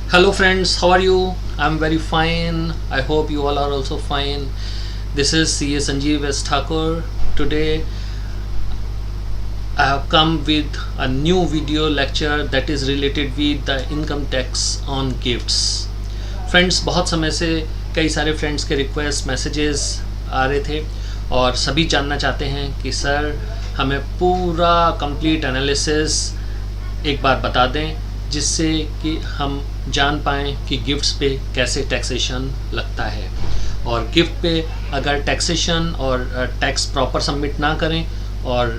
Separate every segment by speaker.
Speaker 1: Hello friends, how are you? I'm very fine. I hope you all are also fine. This is CA Sanjeev S. Thakur. Today I have come with a new video lecture that is related with the income tax on gifts. Friends, बहुत समय से कई सारे friends के request messages आ रहे थे और सभी जानना चाहते हैं कि सर हमें पूरा कंप्लीट एनालिसिस एक बार बता दें जिससे कि हम जान पाएँ कि गिफ्ट्स पे कैसे टैक्सेशन लगता है और गिफ्ट पे अगर टैक्सेशन और टैक्स प्रॉपर सबमिट ना करें और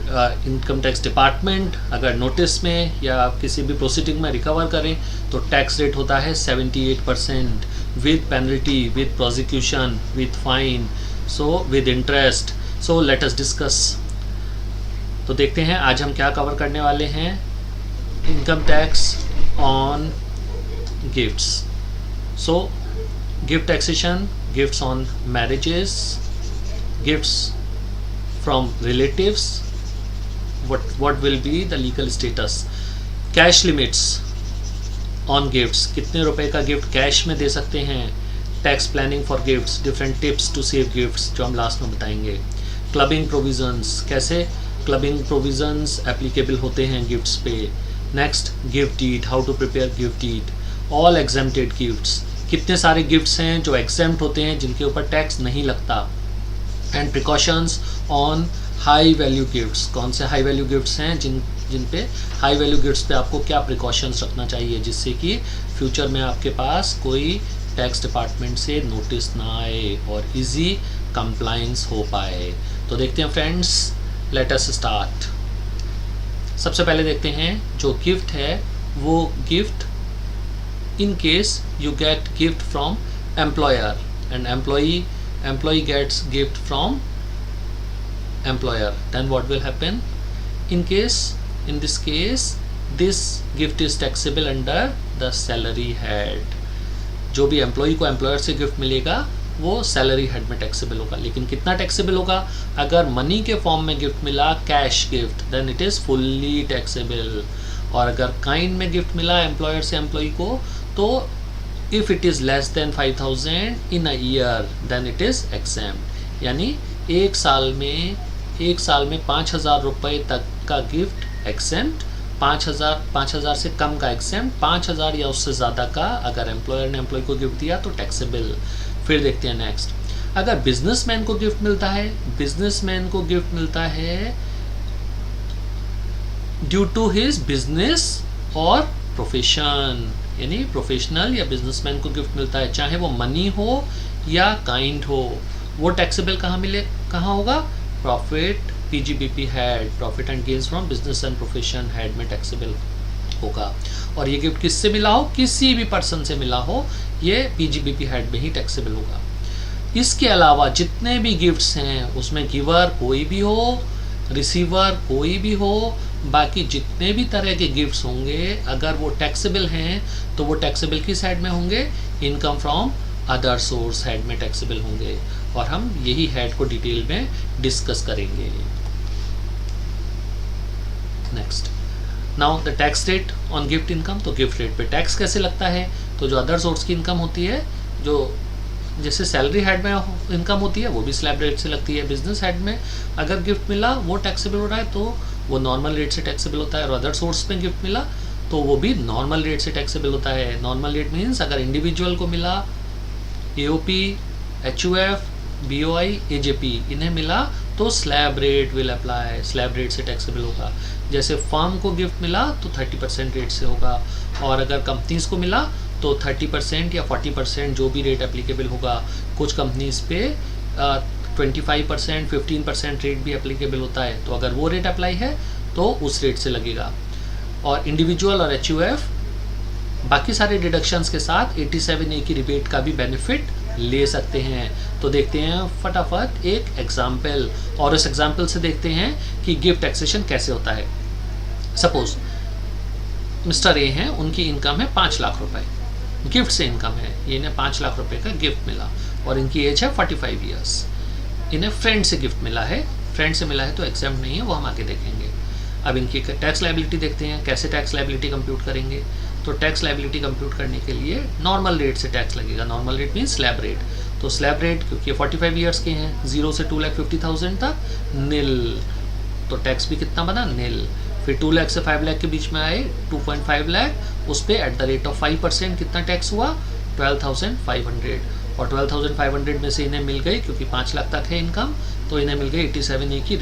Speaker 1: इनकम टैक्स डिपार्टमेंट अगर नोटिस में या किसी भी प्रोसीडिंग में रिकवर करें तो टैक्स रेट होता है 78% with penalty, with prosecution, with fine, so with interest. So let us discuss. तो देखते हैं आज हम क्या कवर करने वाले हैं. Income tax on gifts. So gift taxation, gifts on marriages, gifts from relatives, what will be the legal status, cash limits on gifts, कितने रुपए का गिफ्ट कैश में दे सकते हैं, tax planning for gifts, different tips to save gifts जो हम last में बताएंगे, क्लबिंग प्रोविजंस, कैसे क्लबिंग प्रोविजंस एप्लीकेबल होते हैं गिफ्ट्स पे, next gift deed, how to prepare gift deed, all exempted gifts, कितने सारे गिफ्ट्स हैं जो एग्जेम्प्ट होते हैं जिनके ऊपर टैक्स नहीं लगता, and precautions on high value gifts, कौन से हाई वैल्यू गिफ्ट्स हैं जिन पे हाई वैल्यू गिफ्ट्स पे आपको क्या प्रिकॉशंस रखना चाहिए जिससे कि फ्यूचर में आपके पास कोई टैक्स डिपार्टमेंट से नोटिस ना आए और इजी कंप्लायंस हो पाए. तो देखते हैं फ्रेंड्स, लेट अस स्टार्ट. सबसे पहले देखते हैं जो गिफ्ट है वो gift in case you get gift from employer and employee gets gift from employer, then what will happen? In this case this gift is taxable under the salary head. जो भी employee को employer से gift मिलेगा वो salary head में taxable होगा. लेकिन कितना टैक्सेबल होगा? अगर मनी के फॉर्म में गिफ्ट मिला, cash gift, then it is fully taxable. और अगर काइंड में गिफ्ट मिला एम्प्लॉयर से एम्प्लॉई को तो if it is less than 5,000 in a year then it is exempt. यानी एक साल में 5,000 रुपये तक का गिफ्ट एक्सेम्प्ट, 5,000 से कम का एक्सेम्प्ट, 5,000 या उससे ज़्यादा का अगर एम्प्लॉयर ने एम्प्लॉय को गिफ्ट दिया तो टैक्सेबल. फिर देखते हैं नेक्स्ट, अगर बिजनेसमैन को गिफ्ट मिलता है ड्यू टू हिज बिजनेस और प्रोफेशन, यानी प्रोफेशनल या बिजनेसमैन को गिफ्ट मिलता है चाहे वो मनी हो या काइंड हो, वो टैक्सेबल कहाँ होगा? Profit PGBP head, profit and gains from business and profession head में टैक्सेबल होगा. और ये गिफ्ट किससे मिला हो? किसी भी पर्सन से मिला हो, ये पीजीबीपी हेड में ही टैक्सेबल होगा. इसके अलावा जितने भी गिफ्ट्स हैं उसमें गिवर कोई भी हो, रिसीवर कोई भी हो, बाकी जितने भी तरह के गिफ्ट्स होंगे अगर वो टैक्सेबल हैं तो वो टैक्सेबल किस हेड में होंगे? Income from other source head में टैक्सेबल होंगे. और हम यही हेड को डिटेल में डिस्कस करेंगे. Next, now the tax rate on gift income. तो गिफ्ट रेट पे टैक्स कैसे लगता है? तो जो अदर सोर्स की इनकम होती है, जो जैसे सैलरी हेड में इनकम होती है वो भी स्लैब रेट से लगती है. बिजनेस हेड में अगर गिफ्ट मिला वो टैक्सेबल हो रहा है तो वो नॉर्मल रेट से टैक्सेबल होता है. और अदर सोर्स में गिफ्ट मिला तो वो भी नॉर्मल रेट से टैक्सेबल होता है. नॉर्मल रेट मीन्स अगर इंडिविजुअल को मिला, एओपी, एचयूएफ, बीओआई, एजेपी इन्हें मिला तो slab rate will apply, slab rate से टैक्सेबल होगा. जैसे फर्म को गिफ्ट मिला तो 30% रेट से होगा. और अगर कंपनीज को मिला तो 30% या 40% जो भी रेट एप्लीकेबल होगा. कुछ कंपनीज पे 25%, 15% रेट भी एप्लीकेबल होता है. तो अगर वो रेट अप्लाई है तो उस रेट से लगेगा. और इंडिविजुअल और एचयूएफ बाकी सारे डिडक्शंस के साथ 87A की रिबेट का भी बेनिफिट ले सकते हैं. तो देखते हैं फटाफट एक एग्जाम्पल, और इस एग्जाम्पल से देखते हैं कि गिफ्ट टैक्सेशन कैसे होता है. सपोज मिस्टर ए हैं, उनकी इनकम है 5 लाख रुपए, गिफ्ट से इनकम है, ये इन्हें 5 लाख रुपए का गिफ्ट मिला और इनकी एज है 45 ईयर्स. इन्हें फ्रेंड से गिफ्ट मिला है, फ्रेंड से मिला है तो एग्जाम्प्ट नहीं है, वो हम आगे देखेंगे. अब इनकी टैक्स लायबिलिटी देखते हैं, कैसे टैक्स लायबिलिटी कंप्यूट करेंगे. तो टैक्स लाइबिलिटी कंप्यूट करने के लिए नॉर्मल रेट से टैक्स लगेगा। Normal rate means slab rate. तो स्लैब रेट क्योंकि 45 ईयर्स के हैं, 0 से 2,50,000 तक निल, तो टैक्स भी कितना बना, निल। फिर 2 लाख से 5 लाख के बीच में आए 2.5 लाख, उस पर एट द रेट ऑफ 5% कितना टैक्स हुआ, 12,500। और 12,500 में से इन्हें मिल गई, क्योंकि 5 लाख तक है इनकम, तो इन्हें मिल गई 87A की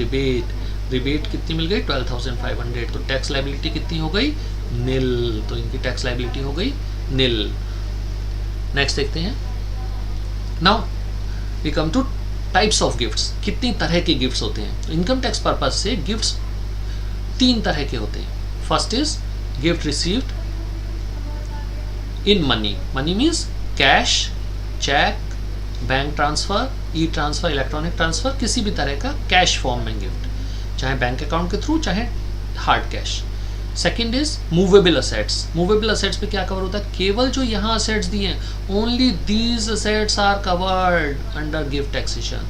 Speaker 1: रिबेट कितनी मिल गई, 12,500। तो टैक्स लाइबिलिटी कितनी हो गई, निल। तो इनकी टैक्स लाइबिलिटी हो गई निल। नेक्स्ट देखते हैं। Now we come to types of gifts. कितनी तरह के गिफ्ट्स होते हैं। इनकम टैक्स पर्पज से गिफ्ट्स 3 तरह के होते हैं। First is gift received in money. Money means cash, cheque, bank transfer, e transfer, electronic transfer, किसी भी तरह का कैश फॉर्म में गिफ्ट, चाहे बैंक अकाउंट के थ्रू, चाहे hard cash. Second is movable assets. Movable assets पे क्या कवर होता है, केवल जो यहाँ असेट्स दिए हैं, only these assets are covered under gift taxation.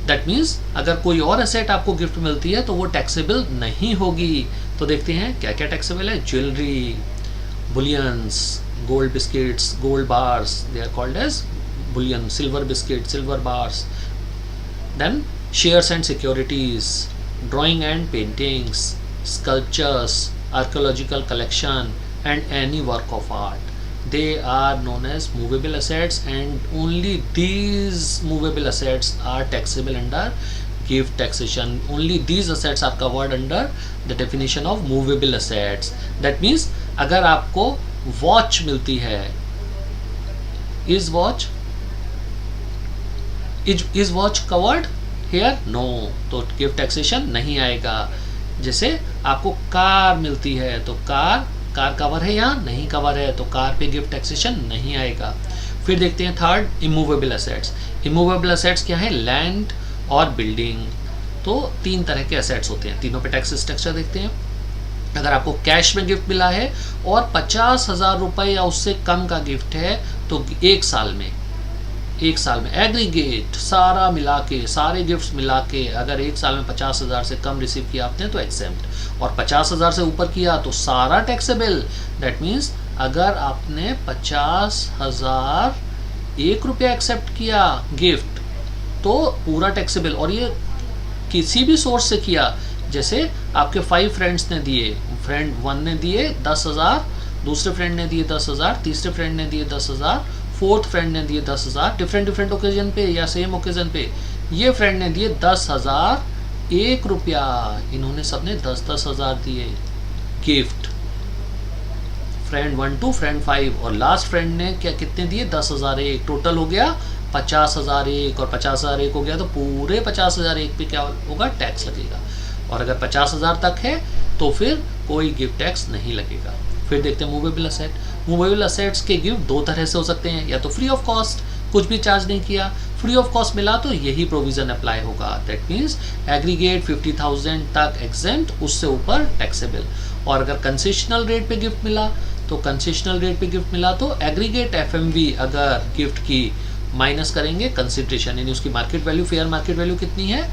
Speaker 1: That means अगर कोई और असेट आपको गिफ्ट मिलती है तो वो टैक्सेबल नहीं होगी। तो देखते हैं क्या क्या टैक्सेबल है। Jewellery, bullions, gold biscuits, gold bars, they are called as bullion, silver biscuit, silver bars. Then shares and securities, drawing and paintings, sculptures, archaeological collection, and any work of art. They are known as movable assets, and only these movable assets are taxable under gift taxation. Only these assets are covered under the definition of movable assets. That means अगर आपको watch मिलती है, is watch covered here? No. तो gift taxation नहीं आएगा। जैसे आपको car मिलती है तो कार कवर है या नहीं कवर है, तो कार पे गिफ्ट टैक्सेशन नहीं आएगा। फिर देखते हैं third, immovable assets. Immovable assets क्या है, लैंड और बिल्डिंग। तो 3 तरह के असेट्स होते हैं, तीनों पे टैक्स स्ट्रक्चर देखते हैं। अगर आपको कैश में गिफ्ट मिला है और 50,000 रुपये या उससे कम का गिफ्ट है, तो एक साल में एग्रीगेट सारा मिला के, सारे गिफ्ट्स मिला के, अगर एक साल में 50,000 से कम रिसीव किया आपने तो एग्जेम्प्ट, और 50,000 से ऊपर किया तो सारा टैक्सेबल। दैट मीन्स अगर आपने 50,000 ₹1 एक्सेप्ट किया गिफ्ट तो पूरा टैक्सेबल। और ये किसी भी सोर्स से किया, जैसे आपके 5 फ्रेंड्स ने दिए, फ्रेंड 1 ने दिए 10,000, दूसरे फ्रेंड ने दिए 10,000, तीसरे फ्रेंड ने दिए 10,000, फोर्थ फ्रेंड ने दिए 10,000, डिफरेंट ओकेजन पे या सेम ओकेजन पे। ये फ्रेंड ने दिए 10,000 ₹1, इन्होंने सबने 10,000 दिए गिफ्ट, फ्रेंड 1 to फ्रेंड 5, और लास्ट फ्रेंड ने क्या कितने दिए, 10,001। टोटल हो गया 50,001, और 50,001 हो गया तो पूरे 50,001 पे क्या होगा, टैक्स लगेगा। और अगर 50,000 तक है तो फिर कोई गिफ्ट टैक्स नहीं लगेगा। फिर देखते हैं मूवेबल असेट। मूवेबल असेट्स के गिफ्ट 2 तरह से हो सकते हैं, या तो फ्री ऑफ कॉस्ट, कुछ भी चार्ज नहीं किया, फ्री ऑफ कॉस्ट मिला तो यही प्रोविजन अप्लाई होगा। दैट मीन्स एग्रीगेट 50,000 तक एग्जेम्प्ट, उससे ऊपर टैक्सेबल। और अगर कंसेशनल रेट पे गिफ्ट मिला तो एग्रीगेट FMV अगर गिफ्ट की माइनस करेंगे कंसिडरेशन, यानी उसकी market value, fair market value कितनी है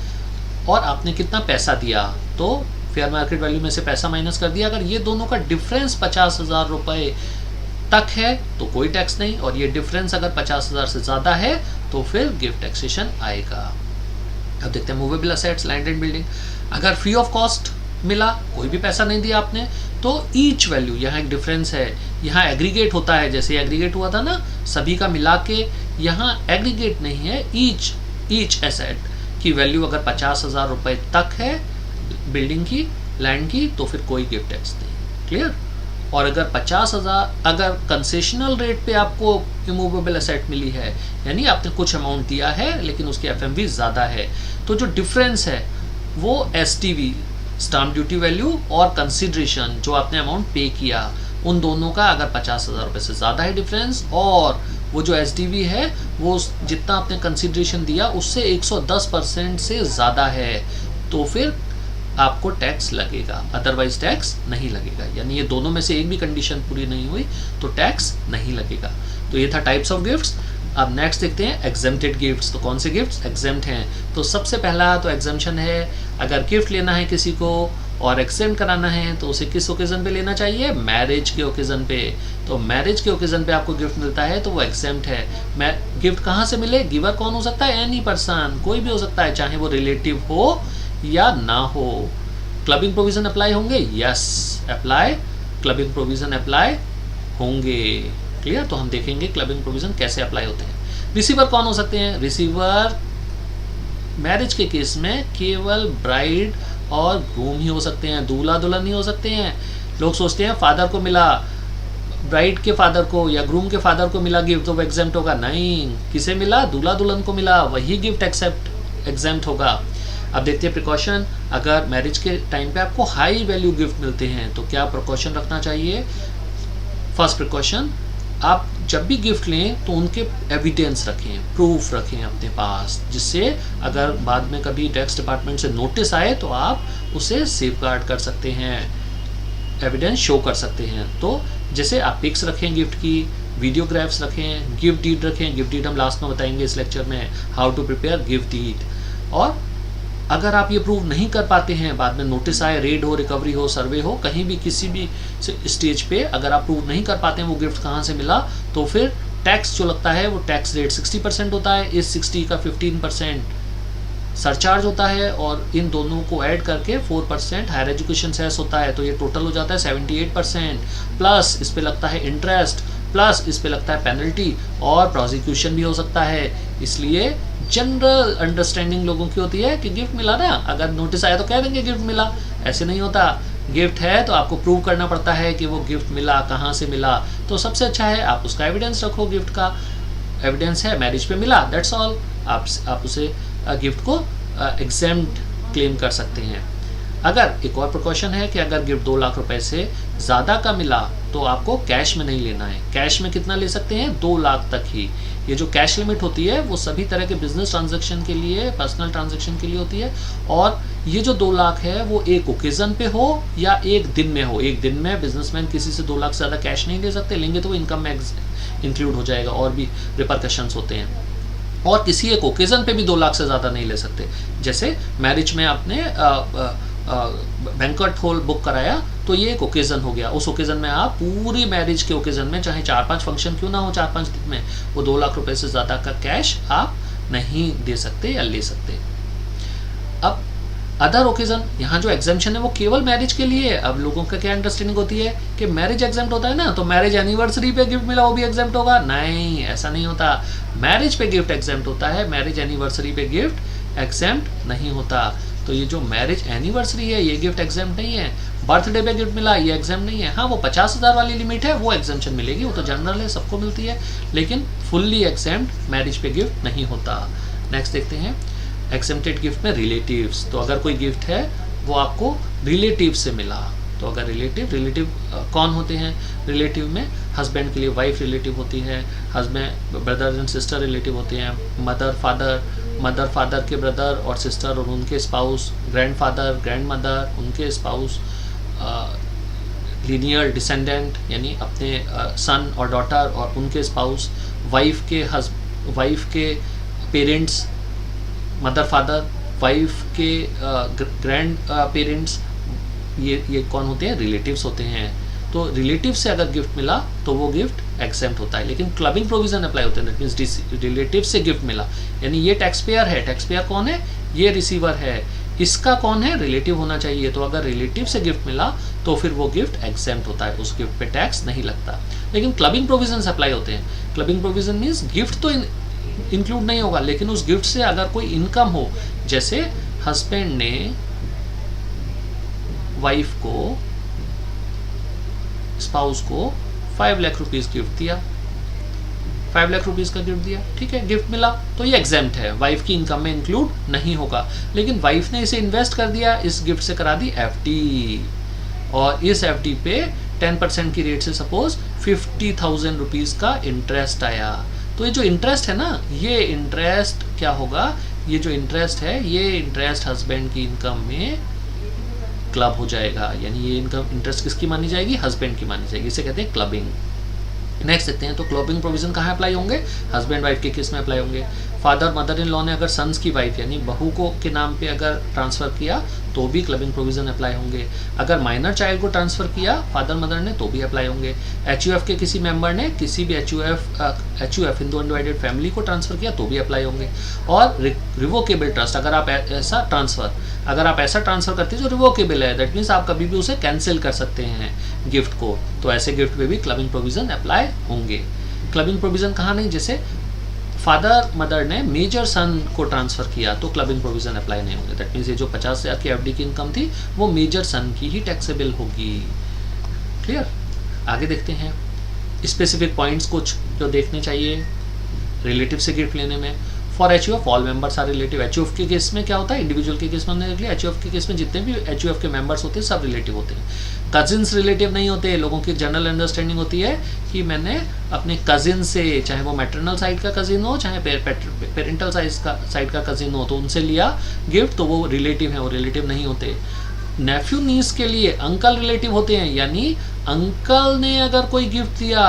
Speaker 1: और आपने कितना पैसा दिया, तो फेयर मार्केट वैल्यू में से पैसा माइनस कर दिया। अगर ये दोनों का डिफरेंस 50,000 रुपये तक है तो कोई टैक्स नहीं, और ये डिफरेंस अगर 50,000 से ज़्यादा है तो फिर गिफ्ट टैक्सेशन आएगा। अब देखते हैं movable assets, land and building. अगर फ्री ऑफ कॉस्ट मिला, कोई भी पैसा नहीं दिया आपने, तो ईच वैल्यू, यहाँ एक डिफरेंस है, यहाँ एग्रीगेट होता है, जैसे एग्रीगेट हुआ था ना सभी का मिला के, यहाँ एग्रीगेट नहीं है, ईच एसेट की वैल्यू अगर 50,000 रुपये तक है बिल्डिंग की, लैंड की, तो फिर कोई गिफ्ट टैक्स नहीं। क्लियर। और अगर 50,000, अगर कंसेशनल रेट पे आपको इमूवेबल एसेट मिली है, यानी आपने कुछ अमाउंट दिया है लेकिन उसकी FMV ज़्यादा है, तो जो डिफरेंस है वो STV, स्टाम्प ड्यूटी वैल्यू, और कंसिडरेशन जो आपने अमाउंट पे किया, उन दोनों का अगर 50,000 रुपये से ज़्यादा है डिफरेंस, और वो जो SDV है वो जितना आपने कंसिडरेशन दिया उससे 110% से ज़्यादा है, तो फिर आपको टैक्स लगेगा, अदरवाइज टैक्स नहीं लगेगा। यानी ये दोनों में से एक भी कंडीशन पूरी नहीं हुई तो टैक्स नहीं लगेगा। तो ये था टाइप्स ऑफ गिफ्ट्स। अब नेक्स्ट देखते हैं एग्जेम्प्टेड गिफ्ट्स। तो कौन से गिफ्ट्स एग्जेम्प्ट हैं, तो सबसे पहला तो एग्जेम्पशन है, अगर गिफ्ट लेना है किसी को और एक्सटेंड कराना है तो उसे किस ओकेजन पे लेना चाहिए, मैरिज के ओकेजन पे। तो मैरिज के ओकेजन पे आपको गिफ्ट मिलता है तो वो एग्जेम्प्ट है। मैं गिफ्ट कहाँ से मिले, गिवर कौन हो सकता है, एनी पर्सन, कोई भी हो सकता है, चाहे वो रिलेटिव हो या ना हो। क्लबिंग प्रोविजन अप्लाई होंगे, yes apply, clubbing provision apply होंगे। क्लियर, तो हम देखेंगे क्लबिंग प्रोविजन कैसे अप्लाई होते हैं। रिसीवर कौन हो सकते हैं, रिसीवर मैरिज के केस में केवल ब्राइड और ग्रूम ही हो सकते हैं, दूल्हा दुल्हन नहीं हो सकते हैं। लोग सोचते हैं फादर को मिला, ब्राइड के फादर को या ग्रूम के फादर को मिला गिफ्ट तो वो एग्जेम्प्ट होगा, नहीं, किसे मिला, दूल्हा दुल्हन को मिला, वही गिफ्ट एग्जेम्प्ट होगा। अब देखते हैं प्रिकॉशन, अगर मैरिज के टाइम पे आपको हाई वैल्यू गिफ्ट मिलते हैं तो क्या प्रिकॉशन रखना चाहिए। फर्स्ट प्रिकॉशन, आप जब भी गिफ्ट लें तो उनके एविडेंस रखें, प्रूफ रखें अपने पास, जिससे अगर बाद में कभी टैक्स डिपार्टमेंट से नोटिस आए तो आप उसे सेफगार्ड कर सकते हैं, एविडेंस शो कर सकते हैं। तो जैसे आप पिक्स रखें गिफ्ट की, वीडियोग्राफ्स रखें, गिफ्ट डीड रखें, गिफ्ट डीड हम लास्ट में बताएंगे इस लेक्चर में, how to prepare gift deed. और अगर आप ये प्रूव नहीं कर पाते हैं, बाद में नोटिस आए, रेड हो, रिकवरी हो, सर्वे हो, कहीं भी किसी भी स्टेज पे अगर आप प्रूव नहीं कर पाते हैं वो गिफ्ट कहाँ से मिला, तो फिर टैक्स जो लगता है वो टैक्स रेट 60% होता है, इस 60 का 15% सरचार्ज होता है और इन दोनों को ऐड करके 4% हायर एजुकेशन सेस होता है, तो ये टोटल हो जाता है 78%। प्लस इस पे लगता है इंटरेस्ट, प्लस इस पे लगता है पेनल्टी और प्रोसिक्यूशन भी हो सकता है। इसलिए जनरल अंडरस्टैंडिंग लोगों की होती है कि गिफ्ट मिला ना, अगर नोटिस आया तो कह देंगे गिफ्ट मिला, ऐसे नहीं होता। गिफ्ट है तो आपको प्रूव करना पड़ता है कि वो गिफ्ट मिला, कहाँ से मिला। तो सबसे अच्छा है आप उसका एविडेंस रखो, गिफ्ट का एविडेंस है मैरिज पे मिला, दैट्स ऑल, आप उसे गिफ्ट को एग्जेम्प्ट क्लेम कर सकते हैं। अगर एक और प्रिकॉशन है कि अगर गिफ्ट 2 लाख रुपए से ज़्यादा का मिला तो आपको कैश में नहीं लेना है। कैश में कितना ले सकते हैं, 2 लाख तक ही। ये जो कैश लिमिट होती है वो सभी तरह के बिजनेस ट्रांजैक्शन के लिए, पर्सनल ट्रांजैक्शन के लिए होती है। और ये जो 2 लाख है वो एक ओकेजन पे हो या एक दिन में हो। एक दिन में बिजनेसमैन किसी से 2 लाख से ज़्यादा कैश नहीं ले सकते, लेंगे तो वो इनकम में इंक्लूड हो जाएगा और भी रिपरकशंस होते हैं। और किसी एक ओकेजन पे भी 2 लाख से ज़्यादा नहीं ले सकते। जैसे मैरिज में आपने बैंक्वेट हॉल बुक कराया तो ये एक ओकेजन हो गया, उस ओकेजन में आप पूरी मैरिज के ओकेजन में चाहे 4-5 फंक्शन क्यों ना हो, 4-5 दिन में, वो 2 लाख रुपए से ज़्यादा का कैश आप नहीं दे सकते या ले सकते। अब अदर ओकेजन, यहाँ जो एग्जाम्पशन है वो केवल मैरिज के लिए है। अब लोगों का क्या अंडरस्टैंडिंग होती है कि मैरिज एग्जाम्प्ट होता है ना, तो मैरिज एनिवर्सरी पे गिफ्ट मिला वो भी एग्जाम्प्ट होगा, नहीं, ऐसा नहीं होता। मैरिज पे गिफ्ट एग्जाम्प्ट होता है, मैरिज एनिवर्सरी पे गिफ्ट एग्जाम्प्ट नहीं होता। तो ये जो मैरिज एनिवर्सरी है ये गिफ्ट एग्जाम्प्ट नहीं है। बर्थडे पे गिफ्ट मिला ये एग्जाम्प्ट नहीं है। हाँ, वो 50,000 वाली लिमिट है, वो एग्जाम्पशन मिलेगी, वो तो जनरल है, सबको मिलती है, लेकिन फुल्ली एग्जाम्प्ट मैरिज पे गिफ्ट नहीं होता। नेक्स्ट देखते हैं एग्जेम्प्टेड गिफ्ट में रिलेटिव्स। तो अगर कोई गिफ्ट है वो आपको रिलेटिव से मिला, तो अगर रिलेटिव कौन होते हैं, रिलेटिव में हस्बैंड के लिए वाइफ रिलेटिव होती है, husband brother and sister relative होते हैं, मदर फादर के ब्रदर और सिस्टर और उनके स्पाउस, ग्रैंडफादर ग्रैंडमदर उनके स्पाउस, लीनियर डिसेंडेंट यानी अपने सन और डॉटर और उनके स्पाउस, वाइफ के पेरेंट्स, मदर फादर, वाइफ के ग्रैंड पेरेंट्स, ये कौन होते हैं, रिलेटिव्स होते हैं। तो रिलेटिव से अगर गिफ्ट मिला तो वो गिफ्ट एग्जेम्प्ट होता है, लेकिन क्लबिंग प्रोविजन अप्लाई होते हैं। दैट मींस रिलेटिव से गिफ्ट मिला यानी ये टैक्स पेयर है, टैक्स पेयर कौन है, ये रिसीवर है, इसका कौन है, रिलेटिव होना चाहिए। तो अगर रिलेटिव से गिफ्ट मिला तो फिर वो गिफ्ट एग्जेम्प्ट होता है, उस गिफ्ट पे टैक्स नहीं लगता। लेकिन क्लबिंग प्रोविजन अप्लाई होते हैं। क्लबिंग प्रोविजन मीन्स गिफ्ट तो इंक्लूड नहीं होगा, लेकिन उस गिफ्ट से अगर कोई इनकम हो, जैसे हस्बैंड ने वाइफ को, स्पाउस को 5 लाख रुपीस गिफ्ट दिया, 5 लाख रुपीस का गिफ्ट दिया, ठीक है, गिफ्ट मिला तो ये एग्जेम्प्ट है, वाइफ की इनकम में इंक्लूड नहीं होगा। लेकिन वाइफ ने इसे इन्वेस्ट कर दिया, इस गिफ्ट से करा दी एफडी, और इस एफडी पे 10% की रेट से सपोज 50,000 रुपीस का इंटरेस्ट आया, तो ये जो इंटरेस्ट है ना, ये इंटरेस्ट क्या होगा, ये जो इंटरेस्ट है ये इंटरेस्ट हस्बैंड की इनकम में क्लब हो जाएगा, यानी ये इनकम इंटरेस्ट किसकी मानी जाएगी, हस्बैंड की मानी जाएगी, इसे कहते हैं क्लबिंग। नेक्स्ट देखते हैं, तो क्लबिंग प्रोविजन कहाँ अप्लाई होंगे, हस्बैंड वाइफ के केस में अप्लाई होंगे। फादर मदर इन लॉ ने अगर सन्स की वाइफ यानी बहू को के नाम पे अगर ट्रांसफ़र किया तो भी क्लबिंग प्रोविज़न अप्लाई होंगे। अगर माइनर चाइल्ड को ट्रांसफ़र किया फादर मदर ने तो भी अप्लाई होंगे। HUF के किसी मेंबर ने किसी भी HUF हिंदू अनडिवाइडेड फैमिली को ट्रांसफ़र किया तो भी अप्लाई होंगे। और रिवोकेबल ट्रस्ट अगर आप ऐसा ट्रांसफ़र करते हैं जो रिवोकेबल है, दैट मीन्स आप कभी भी उसे कैंसिल कर सकते हैं गिफ्ट को, तो ऐसे गिफ्ट पे भी क्लबिंग प्रोविज़न अप्लाई होंगे। क्लबिंग प्रोविज़न कहाँ नहीं, जैसे फादर मदर ने मेजर सन को ट्रांसफ़र किया तो क्लबिंग प्रोविज़न अप्लाई नहीं होंगे। दैट मीन्स ये जो 50,000 की FD की इनकम थी वो मेजर सन की ही टैक्सेबल होगी। क्लियर? आगे देखते हैं स्पेसिफिक पॉइंट्स कुछ जो देखने चाहिए रिलेटिव से गिफ्ट लेने में। For HUF all members are relative. HUF के केस में क्या होता है, इंडिविजुअल के केस में हमने देख लिया। HUF के केस में जितने भी HUF के मेंबर्स होते हैं सब रिलेटिव होते हैं। कजिन्स रिलेटिव नहीं होते। लोगों की जनरल अंडरस्टैंडिंग होती है कि मैंने अपने कजिन से, चाहे वो मैटरनल साइड का कजिन हो चाहे पेरेंटल साइड का कजिन हो, तो उनसे लिया गिफ्ट तो वो रिलेटिव है, वो रिलेटिव नहीं होते। नेफ्यू नीस के लिए अंकल रिलेटिव होते हैं, यानी अंकल ने अगर कोई गिफ्ट दिया,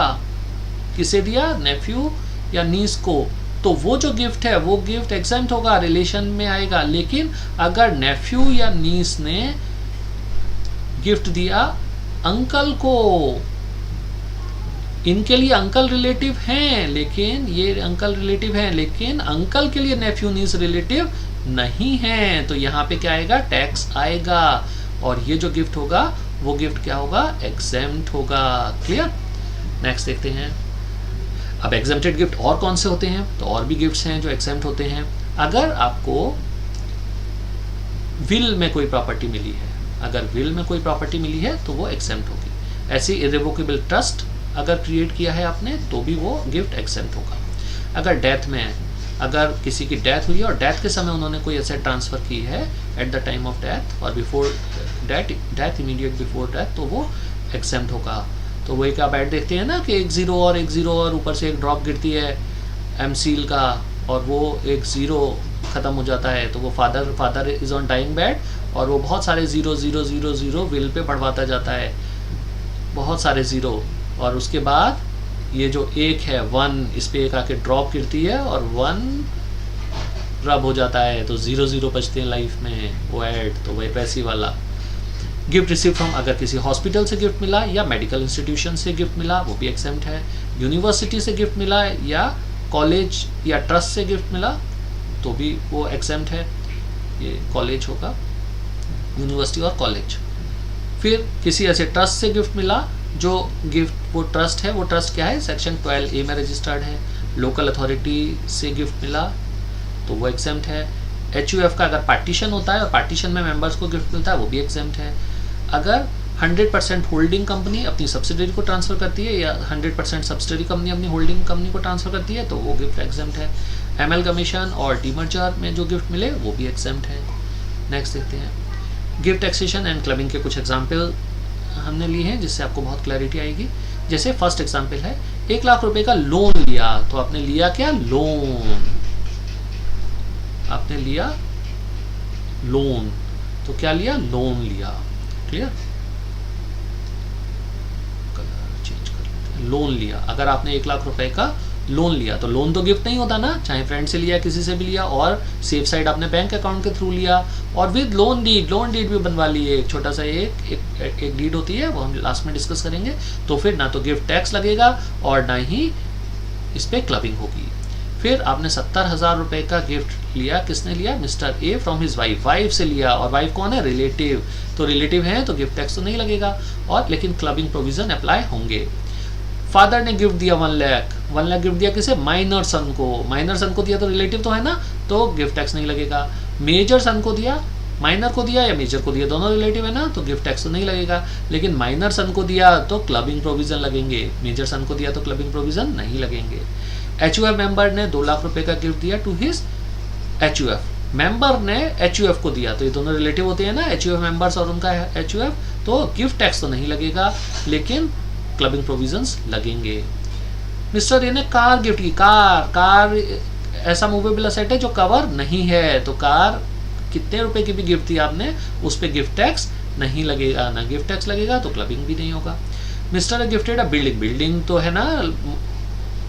Speaker 1: किसे दिया, नेफ्यू या नीस को, तो वो जो गिफ्ट है वो गिफ्ट एग्जेम्प्ट होगा, रिलेशन में आएगा। लेकिन अगर नेफ्यू या नीस ने गिफ्ट दिया अंकल को, इनके लिए अंकल रिलेटिव हैं, लेकिन ये अंकल रिलेटिव हैं लेकिन अंकल के लिए नेफ्यू नीस रिलेटिव नहीं हैं, तो यहाँ पे क्या आएगा, टैक्स आएगा और ये जो गिफ्ट होगा वो गिफ्ट क्या होगा, एग्जेम्प्ट होगा। क्लियर? नेक्स्ट देखते हैं। अब एग्जेम्प्टेड गिफ्ट और कौन से होते हैं, तो और भी गिफ्ट्स हैं जो एग्जेम्प्ट होते हैं। अगर आपको विल में कोई प्रॉपर्टी मिली है, अगर विल में कोई प्रॉपर्टी मिली है तो वो एग्जेम्प्ट होगी। ऐसी इरेवोकेबल ट्रस्ट अगर क्रिएट किया है आपने तो भी वो गिफ्ट एग्जेम्प्ट होगा। अगर डेथ में है, अगर किसी की डेथ हुई है और डेथ के समय उन्होंने कोई एसेट ट्रांसफ़र की है at the time of death और before death immediate before death, तो वो एग्जेम्प्ट होगा। तो वो एक आप ऐड देखते हैं ना कि एक ज़ीरो और ऊपर से एक ड्रॉप गिरती है एमसील का और वो एक ज़ीरो ख़त्म हो जाता है, तो वो father is on dying bed और वो बहुत सारे ज़ीरो विल पे बढ़वाता जाता है, बहुत सारे ज़ीरो, और उसके बाद ये जो एक है 1, इस पे एक आके ड्रॉप गिरती है और 1 रब हो जाता है, तो 0 बचते हैं लाइफ में, वो ऐड, तो वही वैसी वाला। गिफ्ट रिसीव फ्रॉम, अगर किसी हॉस्पिटल से गिफ्ट मिला या मेडिकल इंस्टीट्यूशन से गिफ्ट मिला वो भी एग्जेम्प्ट है। यूनिवर्सिटी से गिफ्ट मिला या कॉलेज या ट्रस्ट से गिफ्ट मिला तो भी वो एग्जेम्प्ट है। ये कॉलेज होगा, यूनिवर्सिटी और कॉलेज। फिर किसी ऐसे ट्रस्ट से गिफ्ट मिला जो गिफ्ट वो ट्रस्ट है, वो ट्रस्ट क्या है, सेक्शन 12A में रजिस्टर्ड है। लोकल अथॉरिटी से गिफ्ट मिला तो वो एग्जेम्प्ट है। HUF का अगर पार्टीशन होता है और पार्टीशन में मेंबर्स को गिफ्ट मिलता है वो भी एग्जेम्प्ट है। अगर 100% होल्डिंग कंपनी अपनी सब्सिडरी को ट्रांसफ़र करती है या 100% सब्सिडरी कंपनी अपनी होल्डिंग कंपनी को ट्रांसफ़र करती है तो वो गिफ्ट एग्जेम्प्ट है। एमलगमेशन और डीमर्जर में जो गिफ्ट मिले वो भी एग्जेम्प्ट है। नेक्स्ट देखते हैं गिफ्ट टैक्सेशन एंड क्लबिंग के कुछ एग्जाम्पल हमने लिए हैं जिससे आपको बहुत क्लैरिटी आएगी। जैसे फर्स्ट एग्जाम्पल है 1 लाख रुपए का लोन लिया, तो आपने लिया क्या, लोन, आपने लिया लोन, तो क्या लिया, लोन लिया। क्लियर? कलर चेंज कर लेते हैं, लोन लिया। अगर आपने 1 लाख रुपए का लोन लिया तो लोन तो गिफ्ट नहीं होता ना, चाहे फ्रेंड से लिया किसी से भी लिया, और सेफ साइड आपने बैंक अकाउंट के थ्रू लिया और विद लोन डीड भी बनवा लिए। एक छोटा सा एक डीड होती है, वो हम लास्ट में डिस्कस करेंगे। तो फिर ना तो गिफ्ट टैक्स लगेगा और ना ही इस पर क्लबिंग होगी। फिर आपने 70,000 रुपए का गिफ्ट लिया, किसने लिया, mister A from his wife से लिया, और वाइफ कौन है, रिलेटिव, तो रिलेटिव है तो गिफ्ट टैक्स तो नहीं लगेगा, और लेकिन क्लबिंग प्रोविजन अप्लाई होंगे। फादर ने गिफ्ट दिया 1 लाख गिफ्ट दिया किसे, माइनर सन को दिया तो रिलेटिव तो है ना, तो गिफ्ट टैक्स नहीं लगेगा। मेजर सन को दिया, माइनर को दिया या मेजर को दिया, दोनों रिलेटिव है ना, तो गिफ्ट टैक्स तो नहीं लगेगा। लेकिन माइनर सन को दिया तो क्लबिंग प्रोविजन लगेंगे, मेजर सन को दिया तो क्लबिंग प्रोविजन नहीं लगेंगे। HUF मेंबर ने 2 लाख रुपए का गिफ्ट दिया टू हिज HUF, मेंबर ने HUF को दिया, तो ये दोनों रिलेटिव होते हैं ना, HUF मेंबर्स और उनका HUF, तो गिफ्ट टैक्स तो नहीं लगेगा लेकिन क्लबिंग प्रोविजंस लगेंगे। मिस्टर ए ने कार गिफ्ट की, कार ऐसा मूवेबल असेट है जो कवर नहीं है, तो कार कितने रुपए की भी गिफ्ट दी आपने उस पर गिफ्ट टैक्स नहीं लगेगा, ना गिफ्ट टैक्स लगेगा तो क्लबिंग भी नहीं होगा। Mister A gifted a building तो है ना,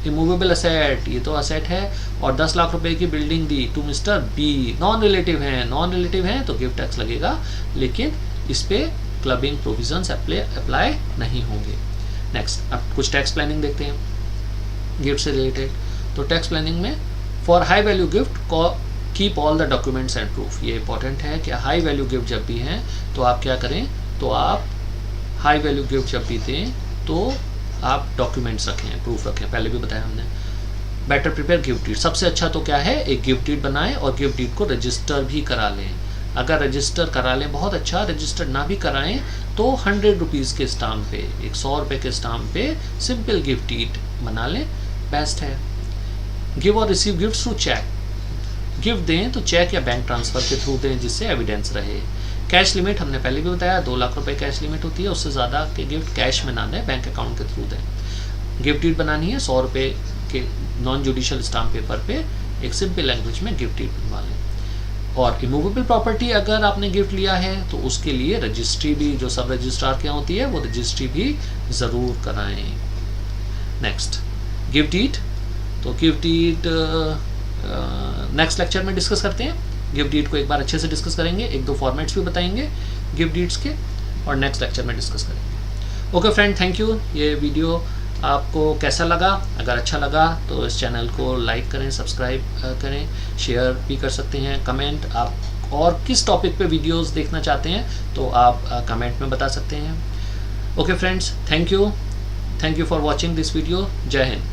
Speaker 1: इमूवेबल असेट, ये तो असेट है, और 10 लाख रुपए की बिल्डिंग दी to mister B, non relative हैं तो गिफ्ट टैक्स लगेगा, लेकिन इस पे क्लबिंग प्रोविजंस अप्लाई नहीं होंगे। नेक्स्ट, अब कुछ टैक्स प्लानिंग देखते हैं गिफ्ट से रिलेटेड। तो टैक्स प्लानिंग में for high value gift keep all the documents and proof. ये इंपॉर्टेंट है कि हाई वैल्यू गिफ्ट जब भी हैं तो आप क्या करें, तो आप हाई वैल्यू गिफ्ट जब भी दें तो आप डॉक्यूमेंट्स रखें, प्रूफ रखें, पहले भी बताया हमने। बेटर प्रिपेयर गिफ्ट डीड, सबसे अच्छा तो क्या है, एक गिफ्ट डीड बनाएं और गिफ्ट डीड को रजिस्टर भी करा लें। अगर रजिस्टर करा लें बहुत अच्छा, रजिस्टर ना भी कराएं तो 100 रुपीज़ के स्टाम्प पे, 100 रुपये के स्टाम्प पे सिंपल गिफ्ट डीड बना लें, बेस्ट है। गिव और receive gift through cheque, gift दें तो चेक या बैंक ट्रांसफ़र के थ्रू दें जिससे एविडेंस रहे। कैश लिमिट हमने पहले भी बताया 2 लाख रुपए कैश लिमिट होती है, उससे ज़्यादा के गिफ्ट कैश में ना दें, बैंक अकाउंट के थ्रू दें। गिफ्ट डीड बनानी है 100 रुपये के नॉन जुडिशियल स्टाम्प पेपर पे एक सिंपल लैंग्वेज में गिफ्ट डीड बनवा लें। और इमूवेबल प्रॉपर्टी अगर आपने गिफ्ट लिया है तो उसके लिए रजिस्ट्री भी, जो सब रजिस्ट्रार के यहाँ होती है, वो रजिस्ट्री भी ज़रूर कराएं। नेक्स्ट, गिफ्ट डीड, तो गिफ्ट डीड नेक्स्ट लेक्चर में डिस्कस करते हैं। गिफ्ट डीड को एक बार अच्छे से डिस्कस करेंगे, 1-2 फॉर्मेट्स भी बताएंगे गिफ्ट डीड्स के, और नेक्स्ट लेक्चर में डिस्कस करेंगे। Okay friend, thank you. ये वीडियो आपको कैसा लगा? अगर अच्छा लगा तो इस चैनल को लाइक करें, सब्सक्राइब करें, शेयर भी कर सकते हैं। कमेंट, आप और किस टॉपिक पे वीडियोस देखना चाहते हैं तो आप कमेंट में बता सकते हैं। Okay friends, thank you for watching this video. जय हिंद।